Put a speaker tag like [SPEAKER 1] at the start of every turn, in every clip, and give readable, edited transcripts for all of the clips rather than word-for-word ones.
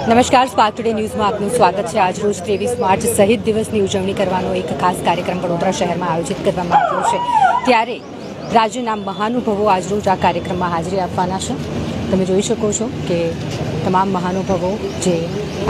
[SPEAKER 1] નમસ્કાર, spark today ન્યૂઝમાં આપનું સ્વાગત છે। આજ રોજ 23 માર્ચ શહીદ દિવસની ઉજવણી કરવાનો એક ખાસ કાર્યક્રમ વડોદરા શહેરમાં આયોજિત કરવામાં આવ્યો છે, ત્યારે રાજ્યના મહાનુભાવો આજરોજ આ કાર્યક્રમમાં હાજરી આપવાના છે। તમે જોઈ શકો છો કે તમામ મહાનુભાવો જે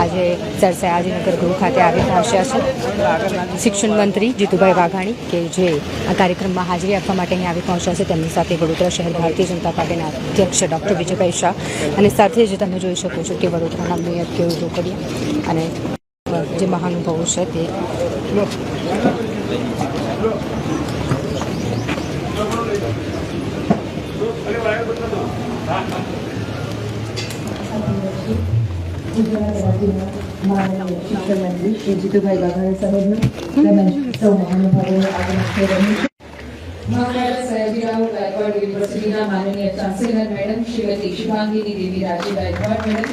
[SPEAKER 1] આજે સર સયાજીનગર ગૃહ ખાતે આવી પહોંચ્યા છે। શિક્ષણ મંત્રી જીતુભાઈ વાઘાણી કે જે આ કાર્યક્રમમાં હાજરી આપવા માટે અહીં આવી પહોંચ્યા છે, તેમની સાથે વડોદરા શહેર ભારતીય જનતા પાર્ટીના અધ્યક્ષ ડૉક્ટર વિજયભાઈ શાહ અને સાથે જ તમે જોઈ શકો છો કે વડોદરાના મેયર કેવું રોકડિયા અને જે મહાનુભાવો છે તે
[SPEAKER 2] શિક્ષણ મંત્રી શ્રી જીતુભાઈ વાઘાણી સાહેબનું તેમજ સૌ મહાનુભાવોનું આગમન થઈ રહ્યું છે। મહારાજા સયાજીરાવ ગાયકવાડ યુનિવર્સિટીના માનનીય chancellor madam Shrimati Shubhangini Devi Raje Gaekwad madam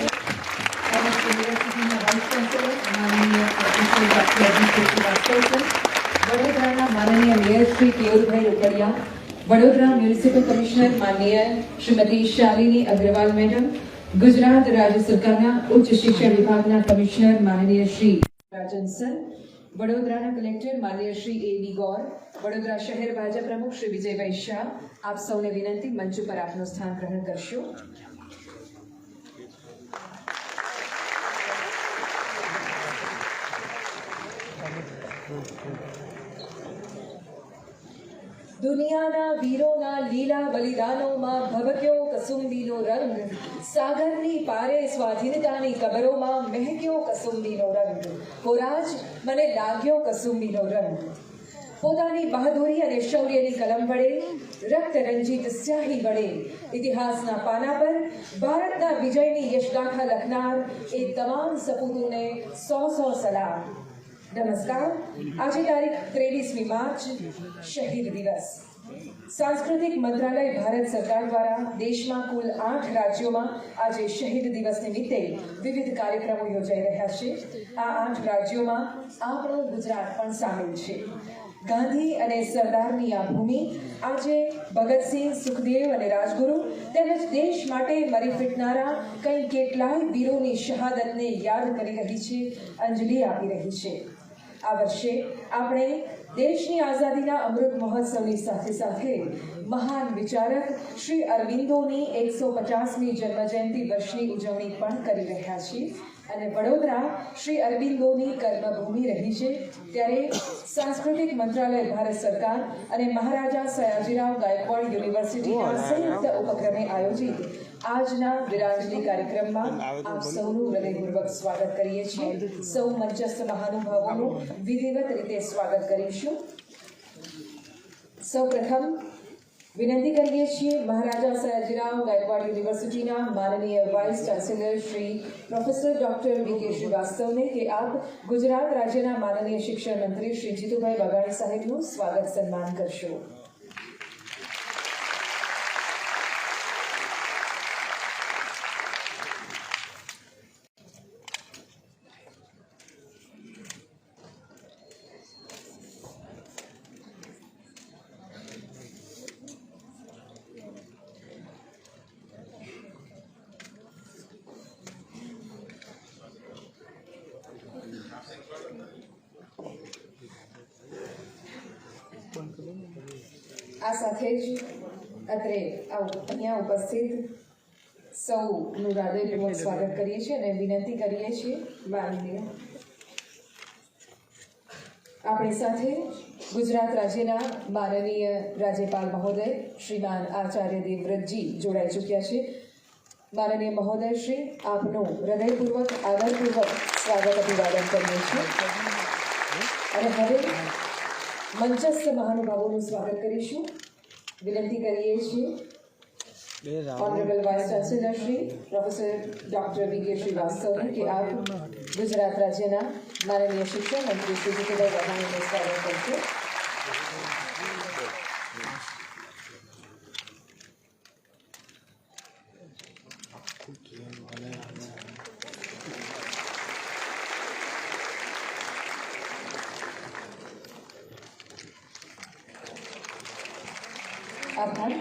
[SPEAKER 2] અને યુનિવર્સિટીના વાઇસ ચાન્સેલર માનનીય પ્રોફેસર ડોક્ટર અજીત શ્રીવાસ્તવ, વડોદરાના માનનીય mayor Shri Keyurbhai Rokadia, Vadodara municipal commissioner માનનીય શ્રીમતી શાલિની અગ્રવાલ મેડમ, ગુજરાત રાજ્ય સરકારના ઉચ્ચ શિક્ષણ વિભાગના કમિશનર માનનીય શ્રી રાજન સર, વડોદરાના કલેક્ટર માનનીય શ્રી A.B. ગૌર, વડોદરા શહેર ભાજપ પ્રમુખ શ્રી વિજયભાઈ શાહ, આપ સૌને વિનંતી મંચ પર આપનું સ્થાન ગ્રહણ કરશો। દુનિયાના વીરોના લીલા બલિદાનોમાં ભભક્યો કસુંબીનો રંગ, સાગરની પારે સ્વાધીનતાની કબરોમાં મહેક્યો કસુંબીનો રંગ, હોરાજ મને લાગ્યો કસુંબીનો રંગ। પોતાની બહાદુરી અને શૌર્યની કલમ વડે, રક્ત રંજિત સ્યાહી વડે ઇતિહાસના પાના પર ભારતના વિજયની યશગાથા લખનાર એ તમામ સપૂતોને 100 સલામ। નમસ્કાર। આજે તારીખ 23મી માર્ચ, શહીદ દિવસ। સાંસ્કૃતિક મંત્રાલય ભારત સરકાર દ્વારા દેશમાં કુલ 8 રાજ્યોમાં આજે શહીદ દિવસ નિમિત્તે વિવિધ કાર્યક્રમો યોજાઈ રહ્યા છે। આ 8 રાજ્યોમાં આપણું ગુજરાત પણ સામેલ છે। ગાંધી અને સરદારની આ ભૂમિ આજે ભગતસિંહ, સુખદેવ અને રાજગુરુ તેમજ દેશ માટે મરી ફીટનારા કંઈ કેટલાય વીરોની શહાદતને યાદ કરી રહી છે, અંજલિ આપી રહી છે। આ વર્ષે આપણે દેશની આઝાદીના અમૃત મહોત્સવની સાથે સાથે મહાન વિચારક શ્રી અરવિંદોની 150મી જન્મજયંતિ વર્ષની ઉજવણી પણ કરી રહ્યા છીએ અને વડોદરા શ્રી અરવિંદોની કર્મભૂમિ રહી છે, ત્યારે સાંસ્કૃતિક મંત્રાલય ભારત સરકાર અને મહારાજા સયાજીરાવ ગાયકવાડ યુનિવર્સિટીના સંયુક્ત ઉપક્રમે આયોજિત આજના વીરાંજલિ કાર્યક્રમમાં આપ સૌનું હૃદયપૂર્વક સ્વાગત કરીએ છીએ। સૌ મંચસ્થ મહાનુભાવોનું વિધિવત રીતે સ્વાગત કરીશું। સૌ પ્રથમ વિનંતી કરીએ છીએ મહારાજા સયાજીરાવ ગાયકવાડ યુનિવર્સિટીના માનનીય vice chancellor Shri professor doctor V.K. શ્રીવાસ્તવને કે આપ ગુજરાત રાજ્યના માનનીય શિક્ષણ મંત્રી શ્રી જીતુભાઈ વાઘાણી સાહેબનું સ્વાગત સન્માન કરશો। આ સાથે જ અત્રે અહીંયા ઉપસ્થિત સૌનું હૃદયપૂર્વક સ્વાગત કરીએ છીએ અને વિનંતી કરીએ છીએ માનનીય આપણી સાથે ગુજરાત રાજ્યના માનનીય રાજ્યપાલ મહોદય શ્રીમાન આચાર્ય દેવવ્રતજી જોડાઈ ચૂક્યા છે। માનનીય મહોદય શ્રી, આપનું હૃદયપૂર્વક આદરપૂર્વક સ્વાગત અભિવાદન કરીએ છીએ અને હવે મંચસ્થ મહાનુભાવોનું સ્વાગત કરીશું। વિનંતી કરીએ છીએ honourable vice chancellor Shri professor doctor V.K. શ્રીવાસ્તવને કે આપ ગુજરાત રાજ્યના માનનીય શિક્ષણ મંત્રી શ્રી જીતુભાઈ વાઘાણીનું સ્વાગત કરશો। આભાર।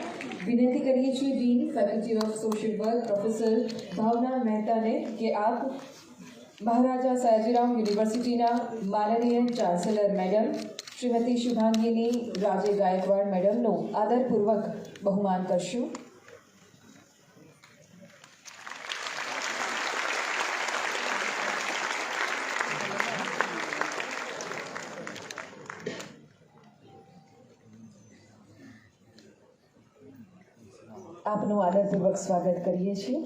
[SPEAKER 2] विनती करिए dean faculty of social work professor Bhavna Mehta ने कि आप મહારાજા સયાજીરાવ યુનિવર્સિટીના માનનીય ચાન્સેલર મેડમ શ્રીમતી શુભાંગીની રાજે ગાયકવાડ મેડમનું આદરપૂર્વક બહુમાન કરશું. આપનું આદરપૂર્વક સ્વાગત કરીએ છીએ.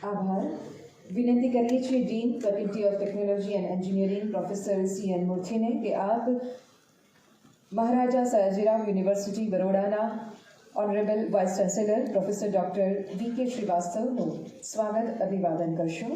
[SPEAKER 2] આભાર. વિનંતી કરીએ છીએ dean faculty of technology and engineering professor CN મૂર્તિને કે આપ મહારાજા સયાજીરાવ યુનિવર્સિટી બરોડાના honourable vice chancellor professor doctor VK શ્રીવાસ્તવનું સ્વાગત અભિવાદન કરશો.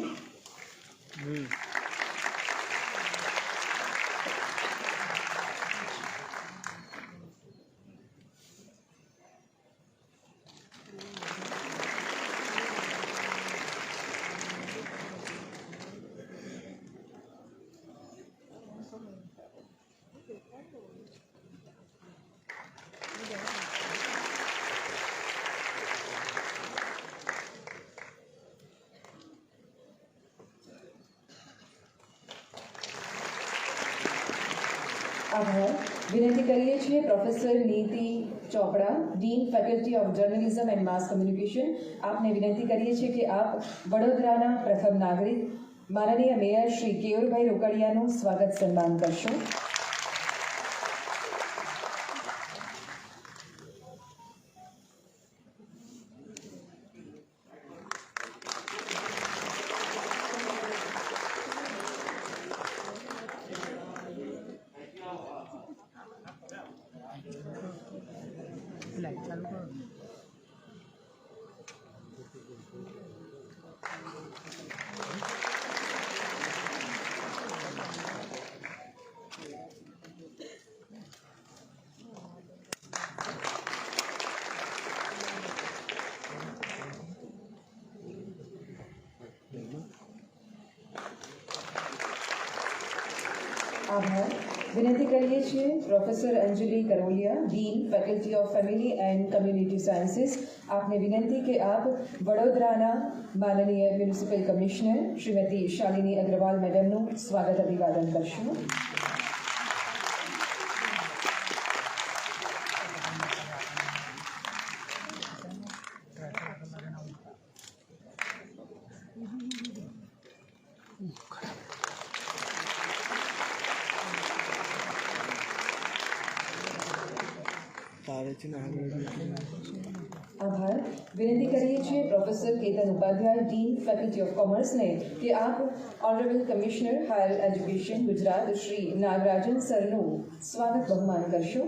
[SPEAKER 2] આભાર. વિનંતી કરીએ છીએ પ્રોફેસર નીતિ ચોપડા dean faculty of journalism and mass communication. આપને વિનંતી કરીએ છીએ કે આપ વડોદરાના પ્રથમ નાગરિક માનનીય મેયર શ્રી કેયુરભાઈ રોકડિયાનું સ્વાગત સન્માન કરશો. આભાર. વિનંતી કરીએ છીએ professor Anjali Karolia dean faculty of family and community sciences. આપને વિનંતી કે આપ વડોદરાના માનનીય મ્યુનિસિપલ કમિશનર શ્રીમતી શાલિની અગ્રવાલ મેડમનું સ્વાગત અભિવાદન કરશો. આભાર. વિનંતી કરીએ છીએ professor Ketan Upadhyay dean faculty of કોમર્સને કે આપ honourable commissioner higher education Gujarat Shri Nagarajan સરનું સ્વાગત બહુમાન કરશો.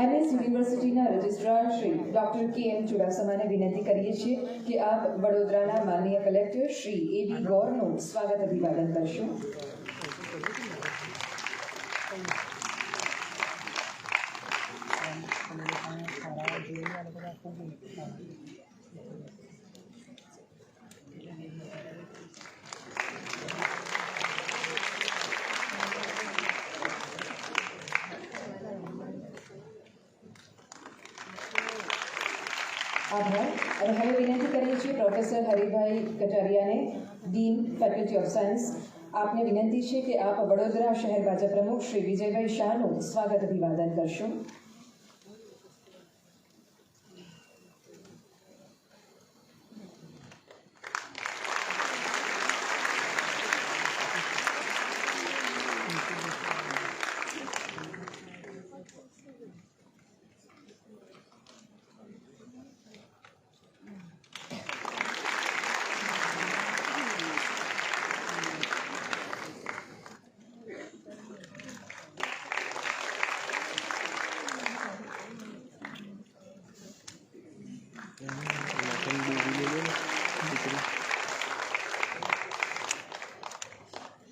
[SPEAKER 2] MS યુનિવર્સિટીના રજિસ્ટ્રાર શ્રી ડૉક્ટર KM ચુડાસમાને વિનંતી કરીએ છીએ કે આપ વડોદરાના માનનીય કલેક્ટર શ્રી AB ગૌરનું સ્વાગત અભિવાદન કરશો. આભાર. અને હવે વિનંતી કરીએ છીએ પ્રોફેસર હરિભાઈ કટારિયાને ડીન ફેકલ્ટી ઓફ સાયન્સ. આપને વિનંતી છે કે આપ વડોદરા શહેર ભાજપ પ્રમુખ શ્રી વિજયભાઈ શાહનું સ્વાગત અભિવાદન કરશો.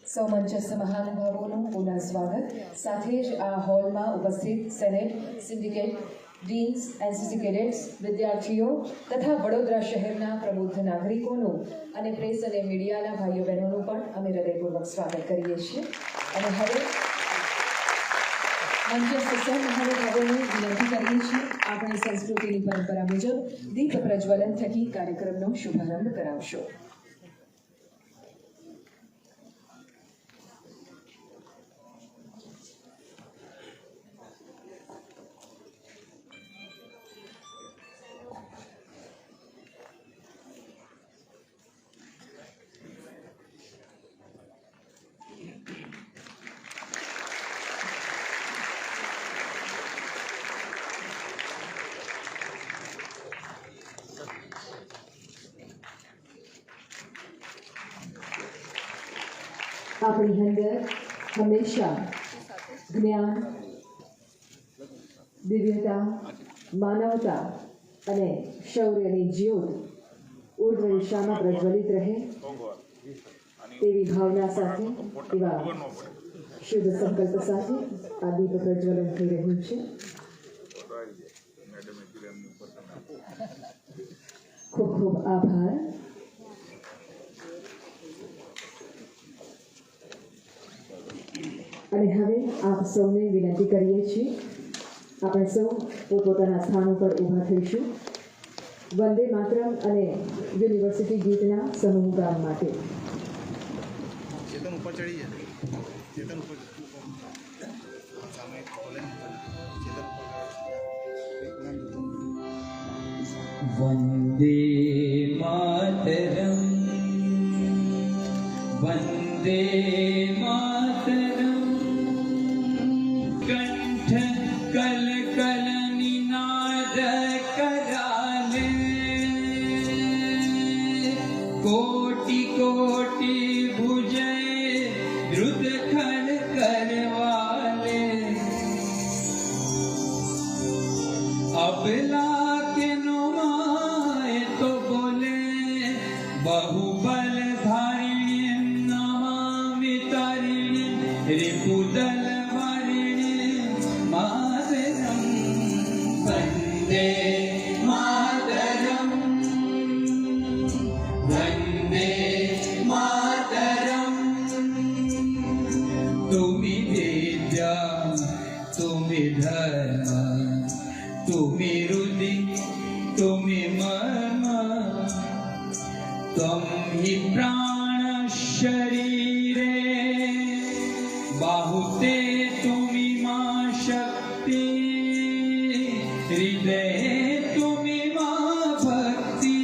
[SPEAKER 2] સૌ મંચસ્થ મહાનુભાવોનું પુનઃ સ્વાગત. સાથે જ આ હોલમાં ઉપસ્થિત senate, syndicate, deans, NCC cadets, વિદ્યાર્થીઓ તથા વડોદરા શહેરના પ્રબુદ્ધ નાગરિકોનું અને પ્રેસ અને મીડિયાના ભાઈઓ બહેનોનું પણ અમે હૃદયપૂર્વક સ્વાગત કરીએ છીએ. અને હવે મંચસ્થ સૌ મહાનુભાવોને વિનંતી કરીએ છીએ આપણી સંસ્કૃતિની પરંપરા મુજબ દીપ પ્રજ્વલન થકી કાર્યક્રમનો શુભારંભ કરાવશો. આપણી અંદર હંમેશા જ્ઞાન, દિવ્યતા, માનવતા અને શૌર્યની જ્યોત ઉર્ધ્વ દિશામાં પ્રજ્વલિત રહે તેવી ભાવના સાથે, એવા શુભ સંકલ્પ સાથે આ દીપ પ્રજ્વલન થઈ રહ્યું છે. ખૂબ ખૂબ આભાર. અને હવે આપ સૌને વિનંતી કરીએ છીએ, આપણે સૌ પોતપોતાના સ્થાન ઉપર ઊભા થઈશું વંદે માતરમ અને યુનિવર્સિટી ગીતના સમૂહ ગાન માટે.
[SPEAKER 3] वन्दे मातरं वन्दे मातरं कंठ कल कल निनाद कराले कोटि कोटि भुजय द्रुत खड़ करवाले अबला के नुमाए तो बोले बहुबल धारिणी नमामि तारिणी रिपुदल वारिणी मातरं वन्दे मातरं वन्दे मातरं तुमि विद्या तुमि धर्म तुमि रुदि तुमि मर्म त्वं हि प्राण शरीरे बाहुते तुमि मा शक्ति हृदये तुमि मा भक्ति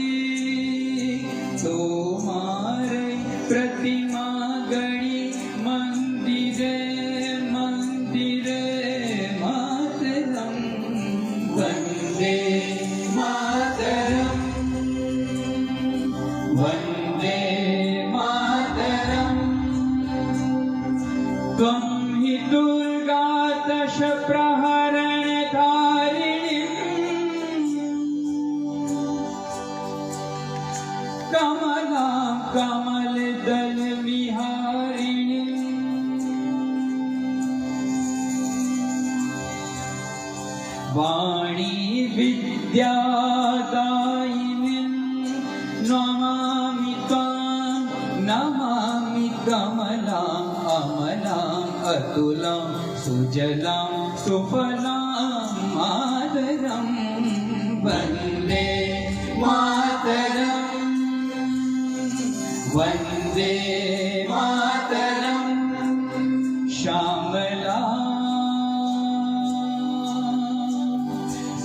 [SPEAKER 3] तोमारे प्रतिमा गणी मंदिरे मंदिरे मातरं वन्दे मातरं वन्दे मातरं त्वं हि दुर्गा दश प्रहरण धारिणी कमलां कमलदल विहारिणी वाणी विद्यादायिनी नमामि त्वां नमामि कमलां अमलां अतुलां सुजलां सुफलां मातरं वन्दे मातरं वन्दे मातरं श्यामला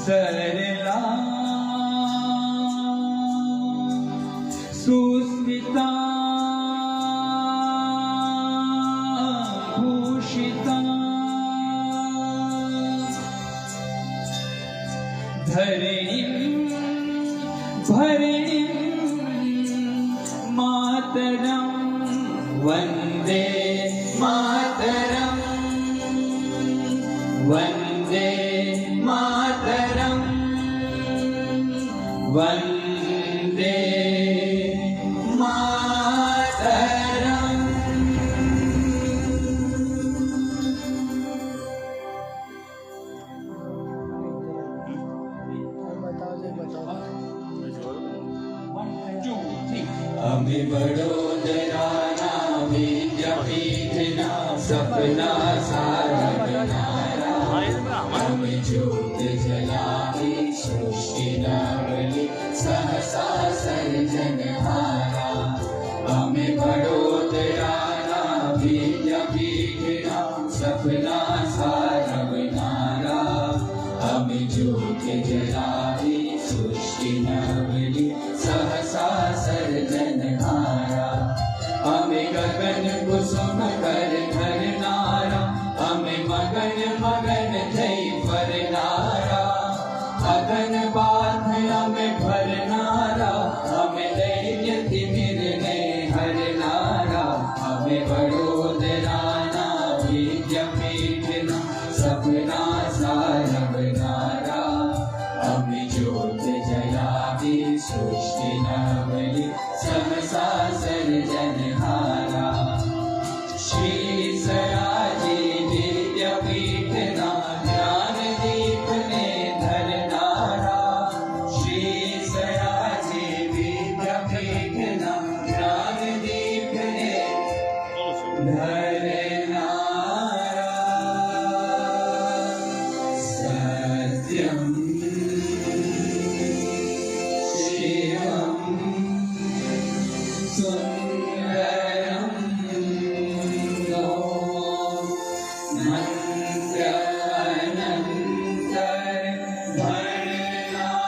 [SPEAKER 3] सरला सुस्मिता भूषिता धरणीं भरणीं मातरं वन्दे मातरं वन्दे मातरं वन्दे मातरम्। अमि वडोदराना विद्यापीठना सपना सारनारा अमि ज्योत जलामि सृष्टि नवली सहसा सर्जनहारा अमि वडोदराना विद्यापीठना सपना सारनारा अमि ज्योत जलामि सृष्टि नवली सहसा सर्जनहारा अमि गगन कुसुम कर धरनारा अमि मगन मगन थई फरनारा अगन बाध अमि भरनारा अमि दैन्य तिमिरने हरनारा अमि वडोदराना विद्यापीठना सपना सारवनारा अमि ज्योत जलामि सृष्टि नवली सहसा सर्जनहारा श्री सयाजी विद्यापीठना ज्ञान दीप ने धरनारा श्री सयाजी विद्यापीठना ज्ञान दीप ने धरनारा सत्यम शिवम सुंदरम मंत्र अनंतर भरनारा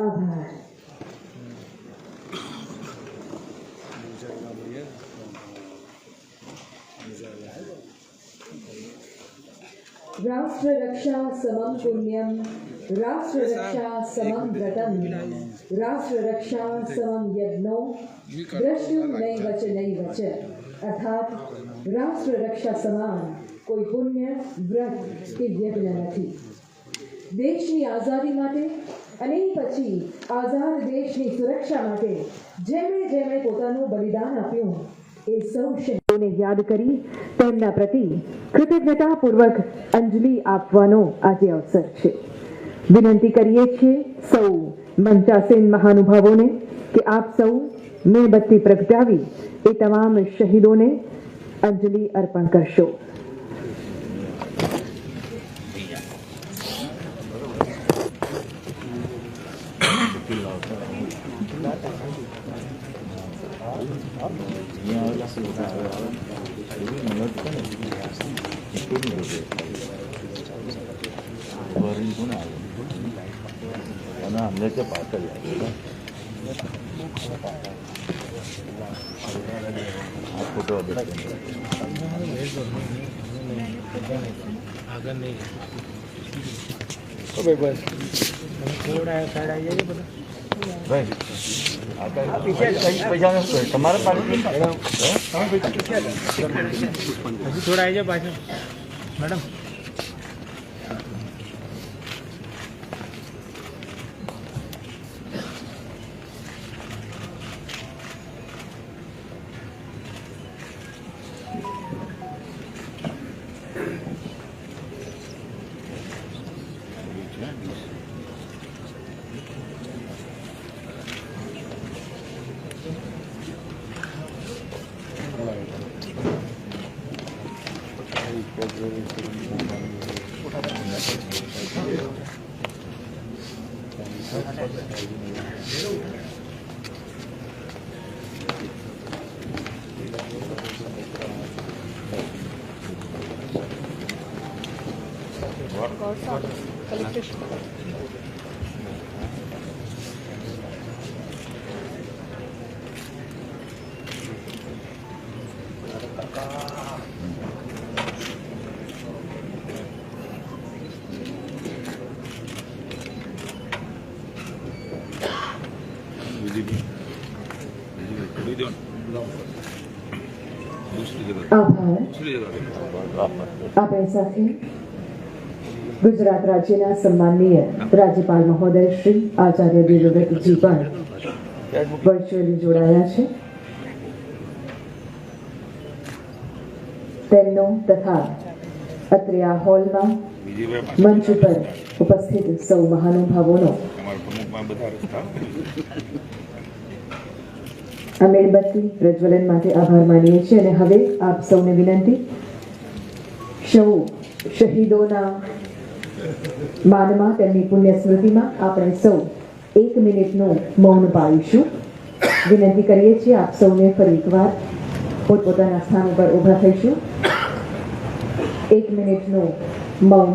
[SPEAKER 2] आभार। राष्ट्र रक्षा समम पुण्यम, राष्ट्र रक्षा समम व्रतम, राष्ट्र रक्षा समम यज्ञो, द्रष्टुम नैवच नैवच। अर्थात राष्ट्र रक्षा સમાન કોઈ પુણ્ય વ્રત કે યજ્ઞ નથી। દેશની આઝાદી માટે અને પછી આઝાદ દેશની સુરક્ષા માટે જેમણે જેમણે પોતાનું બલિદાન આપ્યું એ સૌ શહીદોને યાદ કરી તેમના પ્રતિ કૃતજ્ઞતાપૂર્વક અંજલિ આપવાનો આજે અવસર છે। વિનંતી કરીએ છીએ સૌ મંચાસીન મહાનુભાવોને કે આપ સૌ મીણબત્તી પ્રગટાવી એ તમામ શહીદોને અંજલિ અર્પણ કરશો।
[SPEAKER 4] हमने पास कर फोटो आगे नहीं तो बस थोड़ा साइड आइए भाई पीछे पैसा तुम्हारे पास थोड़ा आइए पास मैडम
[SPEAKER 2] આભાર. આપણે સાથે ગુજરાત રાજ્યના સન્માનનીય રાજ્યપાલ મહોદય શ્રી આચાર્ય દેવવ્રતજી પણ વર્ચ્યુઅલી જોડાયા છે. તેમનો તથા અત્રે આ હોલમાં મંચ ઉપર ઉપસ્થિત સૌ મહાનુભાવોનો આ મીણબત્તી પ્રજ્વલન માટે આભાર માનીએ છીએ. અને હવે આપ સૌને વિનંતી, સૌ શહીદોના માનમાં, તેમની પુણ્ય સ્મૃતિમાં આપણે સૌ 1 મિનિટનું મૌન પાળીશું. વિનંતી કરીએ છીએ આપ સૌને ફરી એકવાર પોતપોતાના સ્થાન ઉપર ઊભા થઈશું. 1 મિનિટનું મૌન.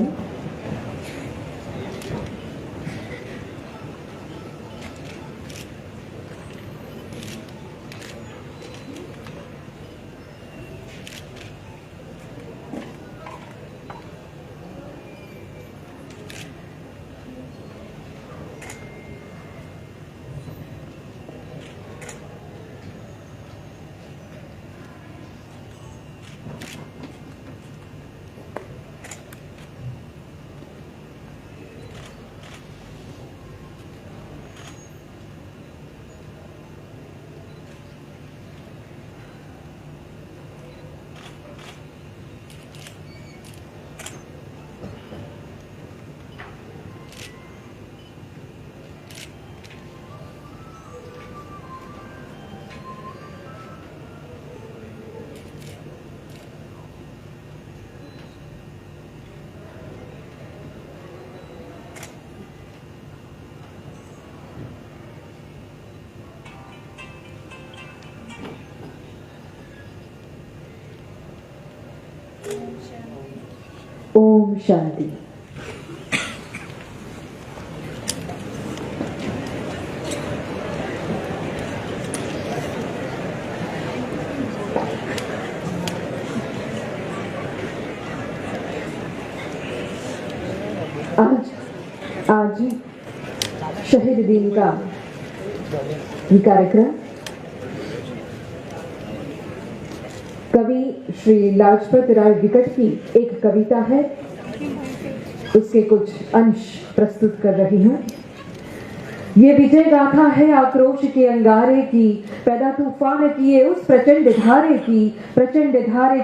[SPEAKER 2] ओम शांति. आज शहीद दिन का ये कार्यक्रम कवि श्री लाजपत राय विकट की एक कविता है, उसके कुछ अंश प्रस्तुत कर रही हूँ. ये विजय गाथा है आक्रोश के अंगारे की, पैदा तूफान किए उस प्रचंड धारे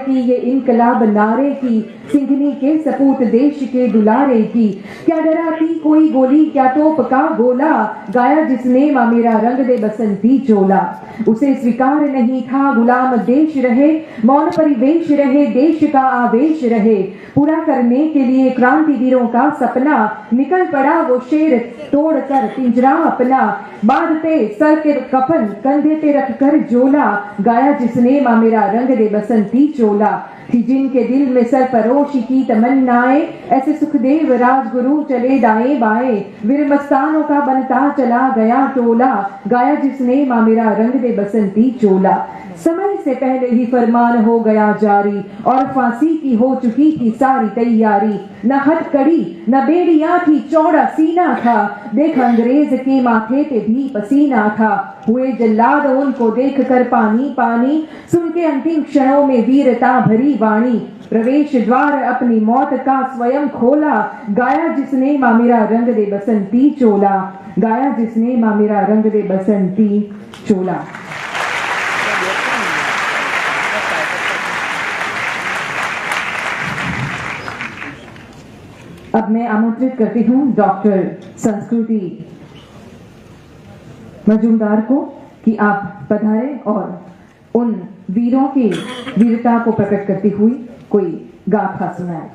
[SPEAKER 2] की ये इनकलाब नारे की, सिंघनी के सपूत देश के दुलारे की. क्या डराती कोई गोली, क्या तोप का गोला, गाया जिसने माँ मेरा रंग दे बसंती चोला. उसे स्वीकार नहीं था गुलाम देश रहे, मौन परिवेश रहे, देश का आवेश रहे. पूरा करने के लिए क्रांतिवीरों का सपना, निकल पड़ा वो शेर तोड़कर पिंजरा अपना. बांधते सर के कफन, कंधे पे रखकर झोला, गाया जिसने माँ मेरा रंग दे बसंती चोला. थी जिनके दिल में सरफरोशी की तमन्नाएं, ऐसे सुखदेव राजगुरु चले दाएं बाएं. वीर मस्तानों का बनता चला गया टोला, गाया जिसने माँ मेरा रंग दे बसंती चोला. समय से पहले ही फरमान हो गया जारी, और फांसी की हो चुकी थी सारी तैयारी. न हथकड़ी न बेड़ियां थी, चौड़ा सीना था, देख अंग्रेज के माथे पे भी पसीना था. हुए जल्लाद उनको देख कर पानी पानी, सुन के अंतिम क्षणों में वीरता भरी वाणी. प्रवेश द्वार अपनी मौत का स्वयं खोला, गाया जिसने माँ मेरा रंग दे बसंती चोला. गाया जिसने माँ मेरा रंग दे बसंती चोला. अब मैं आमंत्रित करती हूँ डॉक्टर संस्कृति मजूमदार को कि आप पधारें और उन वीरों की वीरता को प्रकट करती हुई कोई गाथा सुनाए.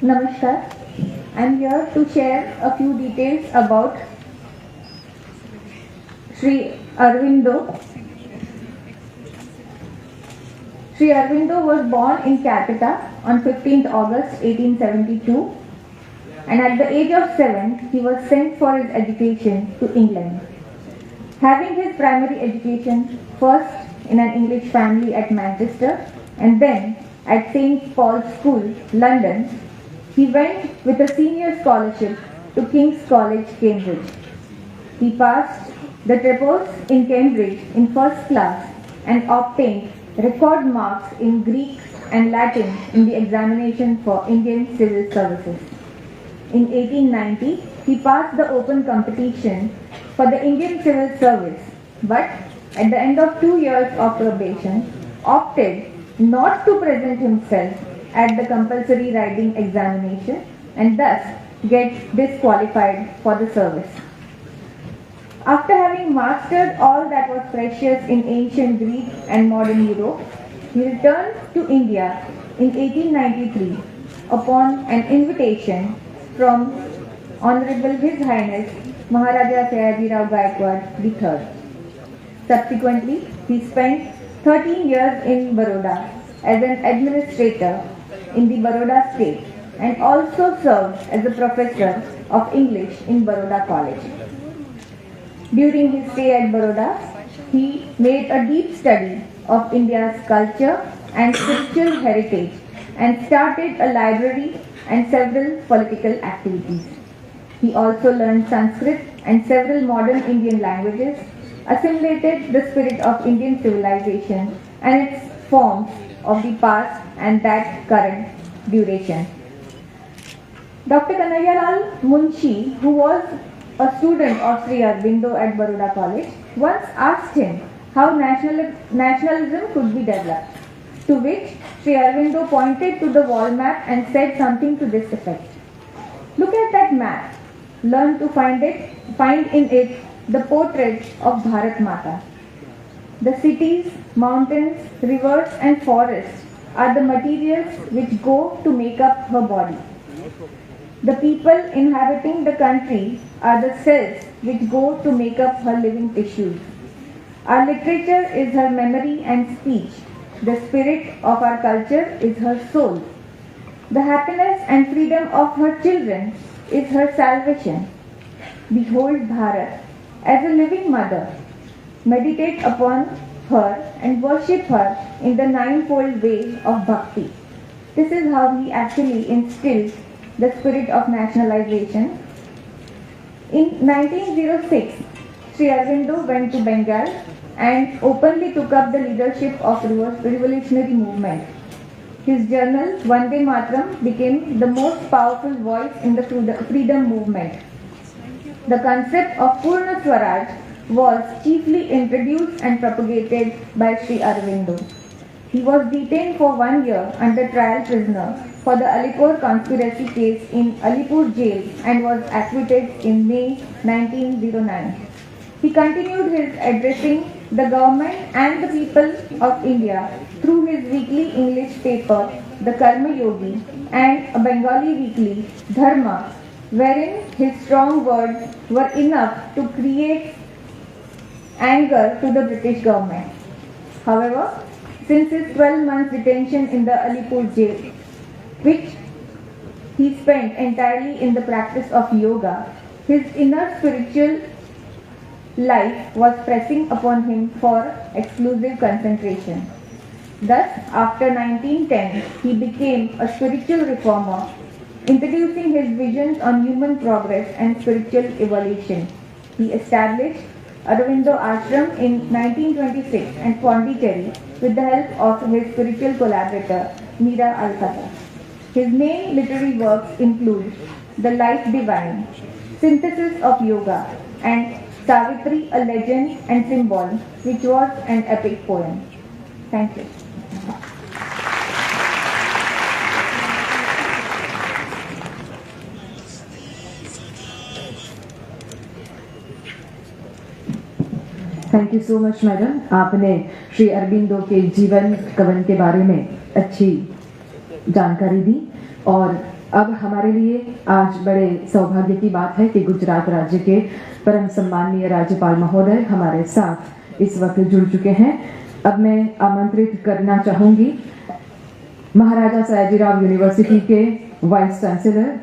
[SPEAKER 5] Namaskar. I am here to share a few details about Sri Aurobindo. Sri Aurobindo was born in Calcutta on 15th August 1872, and at the age of 7 he was sent for his education to England. Having his primary education first in an English family at Manchester and then at St. Paul's School, London, he went with a senior scholarship to King's College, Cambridge. He passed the Tripos in Cambridge in first class and obtained record marks in Greek and Latin in the examination for Indian Civil Services. In 1890, he passed the open competition for the Indian Civil Service, but at the end of 2 years of probation, opted not to present himself at the compulsory riding examination and thus gets disqualified for the service. After having mastered all that was precious in ancient Greek and modern Europe, he returned to India in 1893 upon an invitation from Honorable His Highness Maharaja Sayajirao Gaikwad III. Subsequently, he spent 13 years in Baroda as an administrator in the Baroda state and also served as a professor of English in Baroda College. During his stay at Baroda, he made a deep study of India's culture and spiritual heritage and started a library and several political activities. He also learned Sanskrit and several modern Indian languages, assimilated the spirit of Indian civilization and its forms of the past and that current duration. Dr. Kanhaiya Munshi, who was a student of Sri Aurobindo at Baroda College, once asked him how nationalism could be developed, to which Sri Aurobindo pointed to the wall map and said something to this effect. Look at that map. Learn to find in it the portrait of Bharat Mata. The cities, mountains, rivers and forests are the materials which go to make up her body. The people inhabiting the country are the cells which go to make up her living tissues. Our literature is her memory and speech. The spirit of our culture is her soul. The happiness and freedom of her children is her salvation. Behold Bharat as a living mother. Meditate upon her and worship her in the ninefold way of bhakti. This is how he actually instilled the spirit of nationalization. In 1906, Sri Aurobindo went to Bengal and openly took up the leadership of revolutionary movement. His journal, Vande Mataram, became the most powerful voice in the freedom movement. The concept of Purna Swaraj was chiefly introduced and propagated by Sri Aurobindo. He was detained for 1 year under trial prisoner for the Alipur conspiracy case in Alipur jail and was acquitted in May 1909. He continued his addressing the government and the people of India through his weekly English paper, The Karma Yogi, and a Bengali weekly, Dharma, wherein his strong words were enough to create anger to the British government. However, since his 12 months detention in the Alipur jail, which he spent entirely in the practice of yoga, his inner spiritual life was pressing upon him for exclusive concentration. Thus, after 1910, he became a spiritual reformer, introducing his visions on human progress and spiritual evolution. He established Aurobindo Ashram in 1926 and Pondicherry with the help of his spiritual collaborator, Meera Alkata. His main literary works include The Life Divine, Synthesis of Yoga, and Savitri, a Legend and Symbol, which was an epic poem. Thank you.
[SPEAKER 6] Thank you so much madam, आपने श्री अरबिंदो के जीवन कवन के बारे में अच्छी जानकारी दी। और अब हमारे लिए आज बड़े सौभाग्य की बात है कि गुजरात राज्य के परम सम्माननीय राज्यपाल महोदय हमारे साथ इस वक्त जुड़ चुके हैं। अब मैं आमंत्रित करना चाहूंगी महाराजा सयाजीराव यूनिवर्सिटी के vice chancellor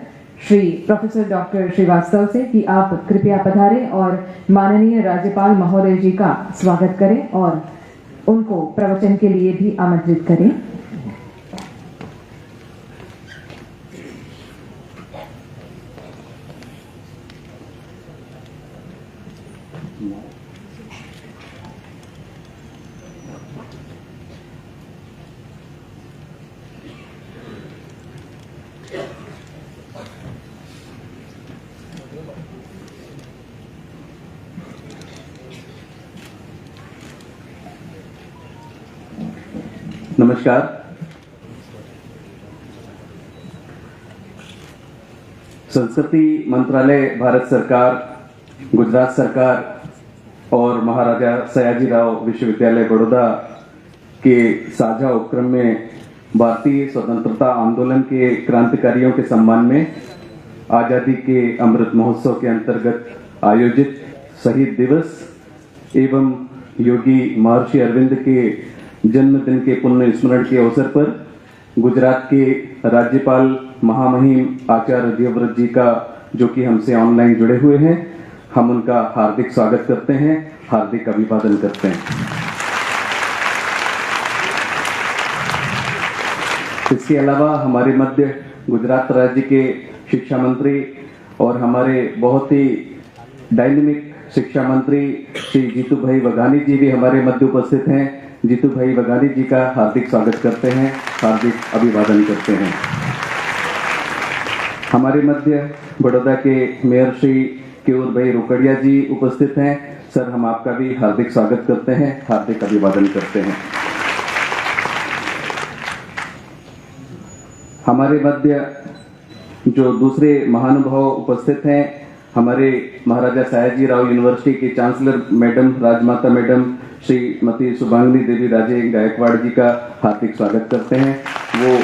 [SPEAKER 6] Shri professor doctor Srivastava से कि आप कृपया पधारें और माननीय राज्यपाल महोदय जी का स्वागत करें और उनको प्रवचन के लिए भी आमंत्रित करें।
[SPEAKER 7] नमस्कार। संस्कृति मंत्रालय, भारत सरकार, गुजरात सरकार और महाराजा सयाजीराव विश्वविद्यालय बड़ौदा के साझा उपक्रम में भारतीय स्वतंत्रता आंदोलन के क्रांतिकारियों के सम्मान में आजादी के अमृत महोत्सव के अंतर्गत आयोजित शहीद दिवस एवं योगी महर्षि अरविंद के जन्मदिन के पुण्य स्मरण के अवसर पर गुजरात के राज्यपाल महामहिम आचार्य देवव्रत जी का, जो कि हमसे ऑनलाइन जुड़े हुए हैं, हम उनका हार्दिक स्वागत करते हैं, हार्दिक अभिवादन करते हैं। इसके अलावा हमारे मध्य गुजरात राज्य के शिक्षा मंत्री और हमारे बहुत ही डायनेमिक शिक्षा मंत्री श्री जीतू भाई वघानी जी भी हमारे मध्य उपस्थित हैं। जीतू भाई वघानी जी का हार्दिक स्वागत करते हैं, हार्दिक अभिवादन करते हैं। हमारे मध्य बड़ौदा के मेयर श्री केयूर भाई रोकड़िया जी उपस्थित हैं। सर, हम आपका भी हार्दिक स्वागत करते हैं, हार्दिक अभिवादन करते हैं। हमारे मध्य जो दूसरे महानुभाव उपस्थित हैं, हमारे महाराजा सयाजीराव यूनिवर्सिटी के चांसलर मैडम, राजमाता मैडम श्रीमती शुभांगी देवी राजे गायकवाड़ जी का हार्दिक स्वागत करते हैं। वो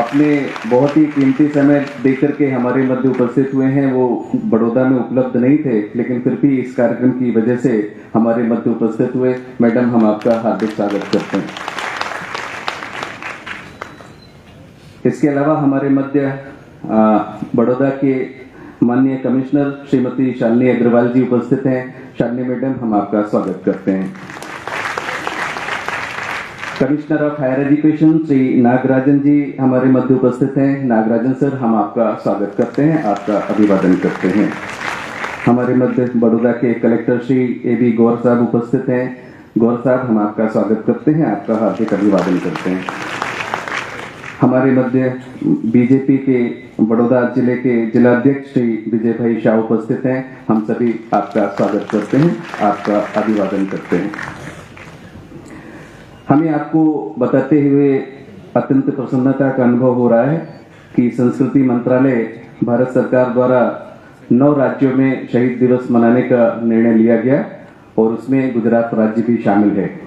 [SPEAKER 7] अपने बहुत ही कीमती समय देकर के हमारे मध्य उपस्थित हुए हैं। वो बड़ौदा में उपलब्ध नहीं थे, लेकिन फिर भी इस कार्यक्रम की वजह से हमारे मध्य उपस्थित हुए। मैडम, हम आपका हार्दिक स्वागत करते हैं। इसके अलावा हमारे मध्य बड़ौदा के माननीय कमिश्नर श्रीमती शालिनी अग्रवाल जी उपस्थित हैं। शालिनी मैडम, हम आपका स्वागत करते हैं। Commissioner of higher education Shri Nagarajan ji हमारे मध्य उपस्थित हैं। नागराजन सर, हम आपका स्वागत करते हैं, आपका अभिवादन करते हैं। हमारे मध्य बड़ौदा के कलेक्टर श्री AB गौर साहब उपस्थित हैं। गौर साहब, हम आपका स्वागत करते हैं, आपका हार्दिक अभिवादन करते हैं। हमारे मध्य बीजेपी के बड़ौदा जिले के जिलाध्यक्ष श्री विजय भाई शाह उपस्थित हैं। हम सभी आपका स्वागत करते हैं, आपका अभिवादन करते हैं। हमें आपको बताते हुए अत्यंत प्रसन्नता का अनुभव हो रहा है कि संस्कृति मंत्रालय, भारत सरकार द्वारा 9 राज्यों में शहीद दिवस मनाने का निर्णय लिया गया और उसमें गुजरात राज्य भी शामिल है।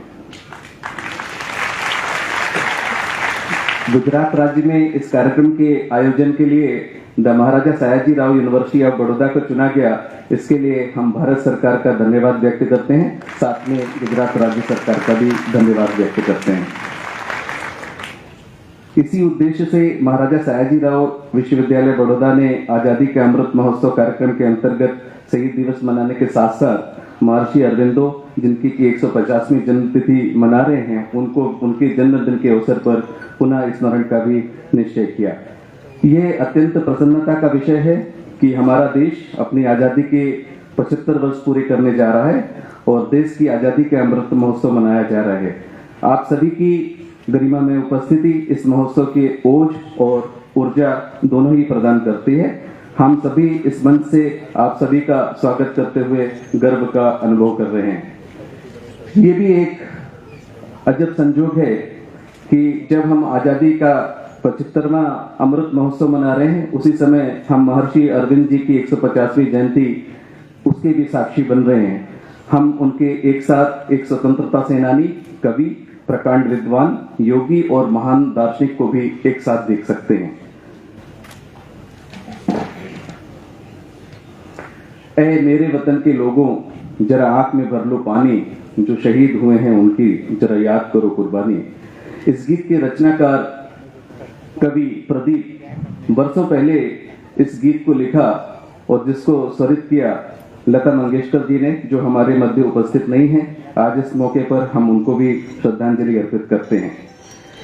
[SPEAKER 7] गुजरात राज्य में इस कार्यक्रम के आयोजन के लिए the Maharaja Sayajirao university of Baroda को चुना गया। इसके लिए हम भारत सरकार का धन्यवाद व्यक्त करते हैं, साथ में गुजरात राज्य सरकार का भी धन्यवाद व्यक्त करते हैं। इसी उद्देश्य से महाराजा सयाजीराव विश्वविद्यालय बड़ौदा ने आजादी के अमृत महोत्सव कार्यक्रम के अंतर्गत शहीद दिवस मनाने के साथ साथ महर्षि अरविंदो, जिनकी 150वीं जन्मतिथि मना रहे हैं, उनको उनके जन्मदिन के अवसर पर पुनः स्मरण का भी निश्चय किया। यह अत्यंत प्रसन्नता का विषय है कि हमारा देश अपनी आजादी के 75 वर्ष पूरे करने जा रहा है और देश की आजादी के अमृत महोत्सव मनाया जा रहा है। आप सभी की गरिमा में उपस्थिति इस महोत्सव के ओज और ऊर्जा दोनों ही प्रदान करती है। हम सभी इस मंच से आप सभी का स्वागत करते हुए गर्व का अनुभव कर रहे हैं। ये भी एक अजब संजोग है कि जब हम आजादी का 75वां अमृत महोत्सव मना रहे हैं, उसी समय हम महर्षि अरविंद जी की 150वीं जयंती, उसके भी साक्षी बन रहे हैं। हम उनके एक साथ एक स्वतंत्रता सेनानी, कवि, प्रकांड विद्वान, योगी और महान दार्शनिक को भी एक साथ देख सकते हैं। ऐ मेरे वतन के लोगों, जरा आंख में भर लो पानी, जो शहीद हुए हैं उनकी जरा याद करो कुर्बानी। इस गीत के रचनाकार कवि प्रदीप वर्षों पहले इस गीत को लिखा और जिसको स्वरित किया लता मंगेशकर जी ने, जो हमारे मध्य उपस्थित नहीं हैं। आज इस मौके पर हम उनको भी श्रद्धांजलि अर्पित करते हैं।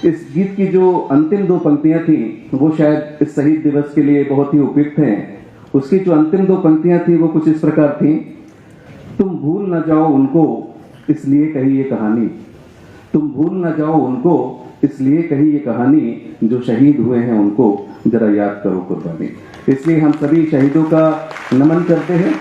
[SPEAKER 7] इस गीत की जो अंतिम 2 पंक्तियां थी, वो शायद इस शहीद दिवस के लिए बहुत ही उपयुक्त हैं। उसकी जो अंतिम 2 पंक्तियां थी, वो कुछ इस प्रकार थी: तुम भूल न जाओ उनको, इसलिए कही ये कहानी। तुम भूल न जाओ उनको, इसलिए कही ये कहानी, जो शहीद हुए हैं उनको जरा याद करो कुर्बानी। इसलिए हम सभी शहीदों का नमन करते हैं।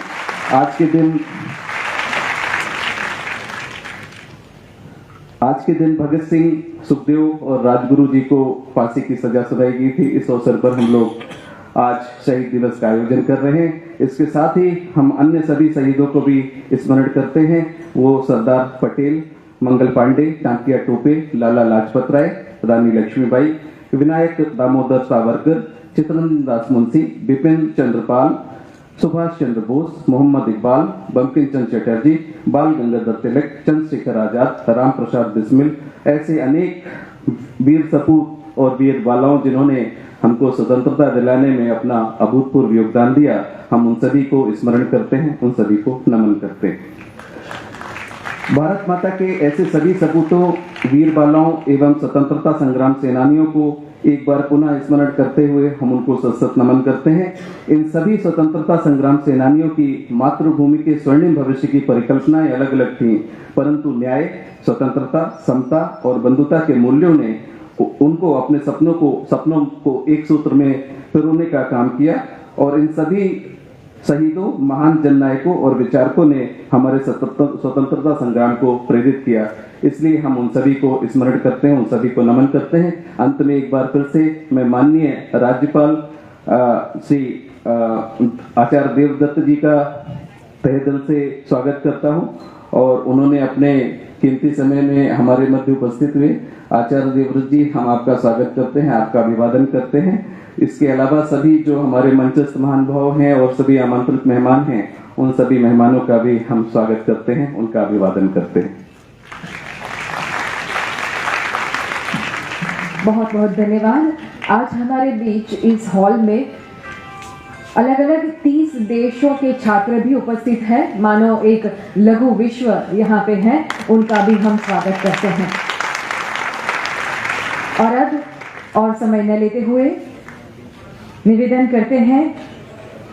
[SPEAKER 7] आज के दिन भगत सिंह, सुखदेव और राजगुरु जी को फांसी की सजा सुनाई गई थी। इस अवसर पर हम लोग आज शहीद दिवस का आयोजन कर रहे हैं। इसके साथ ही हम अन्य सभी शहीदों को भी स्मरण करते हैं। वो सरदार पटेल, मंगल पांडे, टांकिया टोपे, लाला लाजपत राय, रानी लक्ष्मीबाई, विनायक दामोदर सावरकर, चित्तरंजन दास मुंशी, बिपिन चंद्रपाल, सुभाष चंद्र बोस, मोहम्मद इकबाल, बंकिम चंद्र चटर्जी, बाल गंगाधर तिलक, चंद्रशेखर आजाद, राम प्रसाद बिस्मिल, ऐसे अनेक वीर सपूत और वीर बालाओं जिन्होंने हमको स्वतंत्रता दिलाने में अपना अभूतपूर्व योगदान दिया, हम उन सभी को स्मरण करते हैं, उन सभी को नमन करते हैं। भारत माता के ऐसे सभी सपूतों, वीर बालाओं एवं स्वतंत्रता संग्राम सेनानियों को एक बार पुनः स्मरण करते हुए हम उनको सशक्त नमन करते हैं। इन सभी स्वतंत्रता संग्राम सेनानियों की मातृभूमि के स्वर्णिम भविष्य की परिकल्पनाएं अलग अलग थीं, परंतु न्याय, स्वतंत्रता, समता और बंधुता के मूल्यों ने उनको अपने सपनों को एक सूत्र में पिरोने का काम किया और इन सभी शहीदों, महान जननायकों और विचारकों ने हमारे स्वतंत्रता संग्राम को प्रेरित किया। इसलिए हम उन सभी को स्मरण करते हैं, उन सभी को नमन करते हैं। अंत में एक बार फिर से मैं माननीय राज्यपाल श्री आचार्य देवव्रत जी का तहे दिल से स्वागत करता हूं और उन्होंने अपने कीमती समय में हमारे मध्य उपस्थित हुए। आचार्य देवव्रत जी, हम आपका स्वागत करते हैं, आपका अभिवादन करते हैं। इसके अलावा सभी जो हमारे मंचस्थ महानुभाव हैं और सभी आमंत्रित मेहमान हैं, उन सभी मेहमानों का भी हम स्वागत करते हैं, उनका अभिवादन करते हैं।
[SPEAKER 6] बहुत बहुत धन्यवाद। आज हमारे बीच इस हॉल में अलग अलग 30 देशों के छात्र भी उपस्थित हैं, मानो एक लघु विश्व यहाँ पे है, उनका भी हम स्वागत करते हैं। और अब और समय न लेते हुए निवेदन करते हैं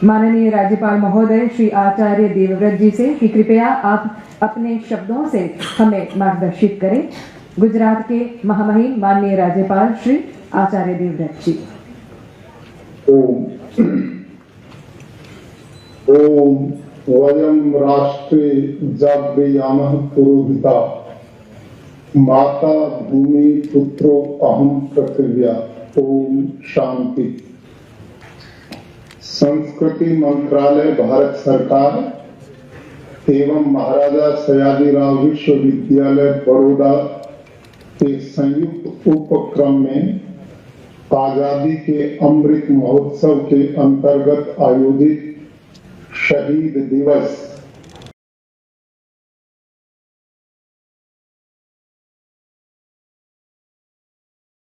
[SPEAKER 6] माननीय राज्यपाल महोदय श्री आचार्य देवव्रत जी से कि कृपया आप अपने शब्दों से हमें मार्गदर्शित करें। गुजरात के महामहिम माननीय राज्यपाल श्री आचार्य देवव्रत जी।
[SPEAKER 8] ओम वयम राष्ट्रे जागृयामः पुरोहिता माता भूमि पुत्रो अहम प्रकृव्या। ओम शांति। संस्कृति मंत्रालय, भारत सरकार एवं महाराजा सयाजीराव विश्वविद्यालय बड़ौदा के संयुक्त उपक्रम में आजादी के अमृत महोत्सव के अंतर्गत आयोजित शहीद दिवस